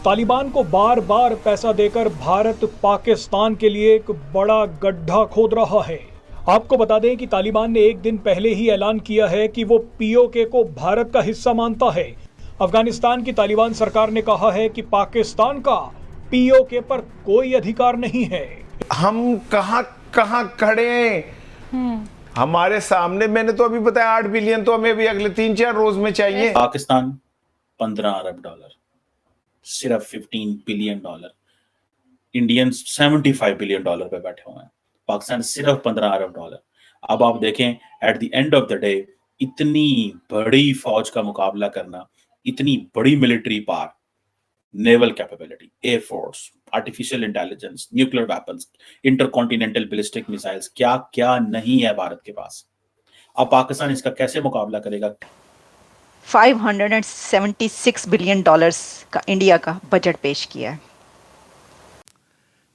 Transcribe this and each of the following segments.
तालिबान को बार बार पैसा देकर भारत पाकिस्तान के लिए एक बड़ा गड्ढा खोद रहा है। आपको बता दें कि तालिबान ने एक दिन पहले ही ऐलान किया है कि वो पीओके को भारत का हिस्सा मानता है। अफगानिस्तान की तालिबान सरकार ने कहा है कि पाकिस्तान का पीओके पर कोई अधिकार नहीं है। हम कहां कहां खड़े हैं? हमारे सामने, मैंने तो अभी बताया 8 बिलियन तो हमें भी अगले 3-4 रोज में चाहिए। पाकिस्तान 15 अरब डॉलर, सिर्फ 15 billion dollar. Indians 75 billion dollar पे बैठे हुए हैं, पाकिस्तान सिर्फ 15 अरब डॉलर। अब आप देखें, at the end of the day इतनी बड़ी फौज का मुकाबला करना, इतनी बड़ी military power, naval capability, air force, artificial intelligence, nuclear weapons, intercontinental ballistic missiles, क्या क्या नहीं है भारत के पास। अब पाकिस्तान इसका कैसे मुकाबला करेगा? 576 बिलियन डॉलर्स का इंडिया का बजट पेश किया है।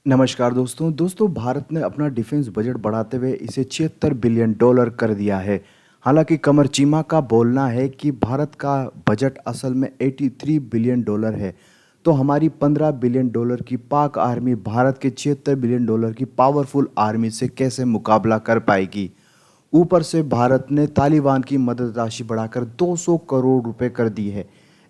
नमस्कार दोस्तों, भारत ने अपना डिफेंस बजट बढ़ाते हुए इसे 76 बिलियन डॉलर कर दिया है। हालांकि कमर चीमा का बोलना है कि भारत का बजट असल में 83 बिलियन डॉलर है, तो हमारी 15 बिलियन डॉलर की पाक आर्मी भारत के 76 बिलियन डॉलर की पावरफुल आर्मी से कैसे मुकाबला कर पाएगी। ऊपर से भारत ने तालिबान की मदद राशि बढ़ाकर 200 करोड़ रुपए कर दी है।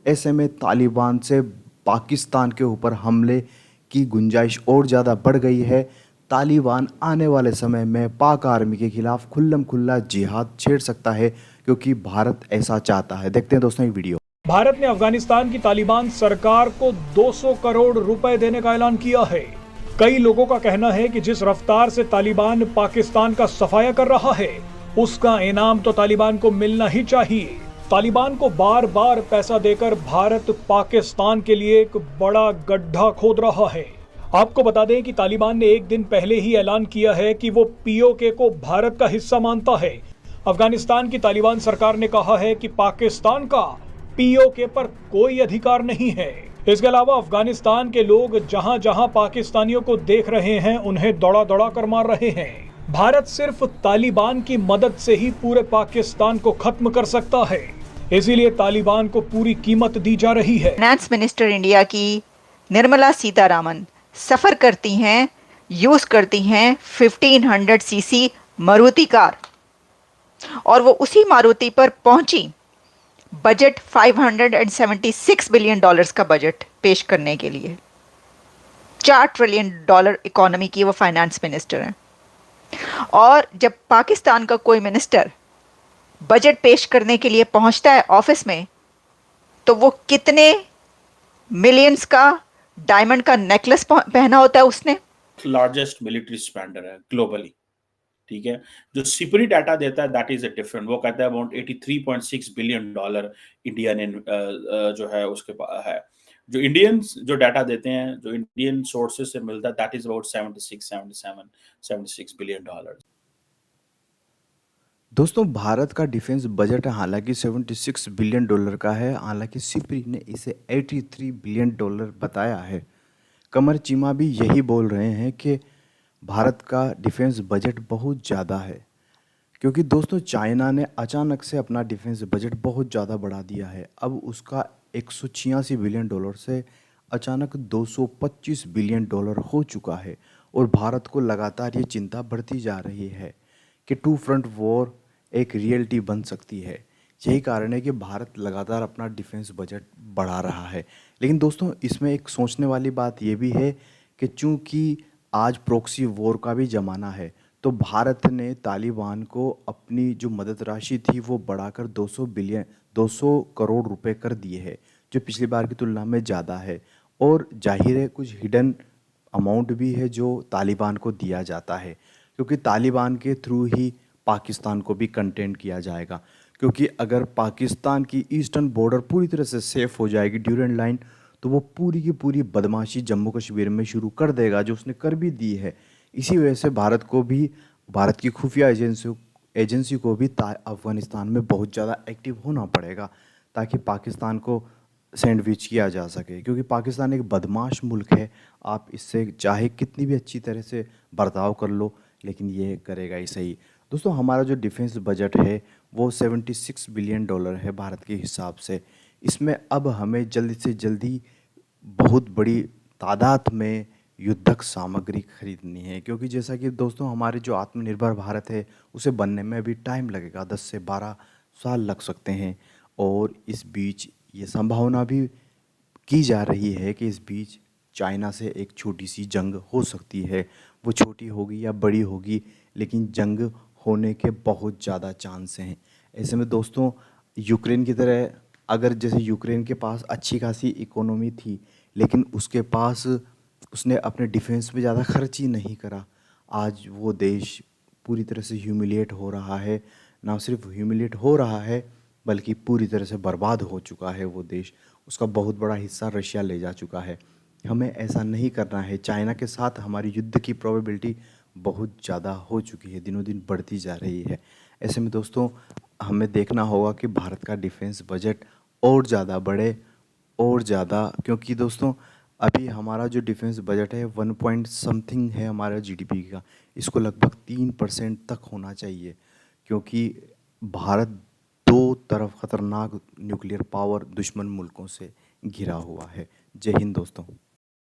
ऐसे में तालिबान से पाकिस्तान के ऊपर हमले की गुंजाइश और ज़्यादा बढ़ गई है। तालिबान आने वाले समय में पाक आर्मी के खिलाफ खुल्लम खुल्ला जिहाद छेड़ सकता है, क्योंकि भारत ऐसा चाहता है। देखते हैं दोस्तों ये वीडियो। भारत ने अफगानिस्तान की तालिबान सरकार को 200 करोड़ रुपए देने का ऐलान किया है। कई लोगों का कहना है कि जिस रफ्तार से तालिबान पाकिस्तान का सफाया कर रहा है, उसका इनाम तो तालिबान को मिलना ही चाहिए। तालिबान को बार बार पैसा देकर भारत पाकिस्तान के लिए एक बड़ा गड्ढा खोद रहा है। आपको बता दें कि तालिबान ने एक दिन पहले ही ऐलान किया है कि वो पीओके को भारत का हिस्सा मानता है। अफगानिस्तान की तालिबान सरकार ने कहा है कि पाकिस्तान का पीओके पर कोई अधिकार नहीं है। इसके अलावा अफगानिस्तान के लोग जहां जहां पाकिस्तानियों को देख रहे हैं, उन्हें दौड़ा दौड़ा कर मार रहे हैं। भारत सिर्फ तालिबान की मदद से ही पूरे पाकिस्तान को खत्म कर सकता है, इसीलिए तालिबान को पूरी कीमत दी जा रही है। फाइनेंस मिनिस्टर इंडिया की निर्मला सीतारामन सफर करती हैं, यूज करती हैं 1500 सीसी मारुति कार, और वो उसी मारुति पर पहुंची बजट 576 बिलियन डॉलर्स का बजट पेश करने के लिए। 4 ट्रिलियन डॉलर इकोनॉमी की वो फाइनेंस मिनिस्टर हैं। और जब पाकिस्तान का कोई मिनिस्टर बजट पेश करने के लिए पहुंचता है ऑफिस में, तो वो कितने मिलियंस का डायमंड का नेकलेस पहना होता है उसने। लार्जेस्ट मिलिट्री स्पेंडर है ग्लोबली, ठीक है। जो सिपरी डाटा देता है दैट इज अ डिफरेंट, वो कहता है अबाउट 83.6 बिलियन डॉलर इंडिया ने जो है उसके पास है। जो इंडियंस जो डाटा देते हैं, जो इंडियन सोर्सेस से मिलता है, that is about 76 billion dollar. दोस्तों, भारत का डिफेंस बजट हालांकि 76 बिलियन डॉलर का है, हालांकि सिप्री ने इसे 83 बिलियन डॉलर बताया है। कमर चीमा भी यही बोल रहे हैं कि भारत का डिफेंस बजट बहुत ज़्यादा है, क्योंकि दोस्तों चाइना ने अचानक से अपना डिफेंस बजट बहुत ज़्यादा बढ़ा दिया है। अब उसका 186 बिलियन डॉलर से अचानक 225 बिलियन डॉलर हो चुका है, और भारत को लगातार ये चिंता बढ़ती जा रही है कि 2 फ्रंट वॉर एक रियलिटी बन सकती है। यही कारण है कि भारत लगातार अपना डिफेंस बजट बढ़ा रहा है। लेकिन दोस्तों, इसमें एक सोचने वाली बात ये भी है कि चूँकि आज प्रॉक्सी वॉर का भी ज़माना है, तो भारत ने तालिबान को अपनी जो मदद राशि थी वो बढ़ाकर 200 करोड़ रुपए कर दिए है, जो पिछली बार की तुलना में ज़्यादा है। और जाहिर है कुछ हिडन अमाउंट भी है जो तालिबान को दिया जाता है, क्योंकि तालिबान के थ्रू ही पाकिस्तान को भी कंटेन किया जाएगा। क्योंकि अगर पाकिस्तान की ईस्टर्न बॉर्डर पूरी तरह से सेफ हो जाएगी ड्यूरेंट लाइन, तो वो पूरी की पूरी बदमाशी जम्मू कश्मीर में शुरू कर देगा, जो उसने कर भी दी है। इसी वजह से भारत को भी, भारत की खुफिया एजेंसी को भी अफगानिस्तान में बहुत ज़्यादा एक्टिव होना पड़ेगा, ताकि पाकिस्तान को सैंडविच किया जा सके। क्योंकि पाकिस्तान एक बदमाश मुल्क है, आप इससे चाहे कितनी भी अच्छी तरह से बर्ताव कर लो, लेकिन ये करेगा ही सही। दोस्तों, हमारा जो डिफेंस बजट है वो 76 बिलियन डॉलर है भारत के हिसाब से। इसमें अब हमें जल्दी से जल्दी बहुत बड़ी तादाद में युद्धक सामग्री खरीदनी है, क्योंकि जैसा कि दोस्तों हमारे जो आत्मनिर्भर भारत है उसे बनने में अभी टाइम लगेगा, 10 से 12 साल लग सकते हैं। और इस बीच ये संभावना भी की जा रही है कि इस बीच चाइना से एक छोटी सी जंग हो सकती है। वो छोटी होगी या बड़ी होगी, लेकिन जंग होने के बहुत ज़्यादा चांस हैं। ऐसे में दोस्तों यूक्रेन की तरह, अगर जैसे यूक्रेन के पास अच्छी खासी इकोनॉमी थी, लेकिन उसके पास उसने अपने डिफेंस पे ज़्यादा खर्च ही नहीं करा, आज वो देश पूरी तरह से ह्यूमिलिएट हो रहा है। ना सिर्फ ह्यूमिलिएट हो रहा है, बल्कि पूरी तरह से बर्बाद हो चुका है वो देश। उसका बहुत बड़ा हिस्सा रशिया ले जा चुका है। हमें ऐसा नहीं करना है। चाइना के साथ हमारी युद्ध की प्रोबेबिलिटी बहुत ज़्यादा हो चुकी है, दिनों दिन बढ़ती जा रही है। ऐसे में दोस्तों हमें देखना होगा कि भारत का डिफेंस बजट और ज़्यादा बढ़े, और ज़्यादा, क्योंकि दोस्तों अभी हमारा जो डिफेंस बजट है 1 पॉइंट समथिंग है हमारा जीडीपी का, इसको लगभग 3% तक होना चाहिए, क्योंकि भारत दो तरफ खतरनाक न्यूक्लियर पावर दुश्मन मुल्कों से घिरा हुआ है। जय हिंद दोस्तों।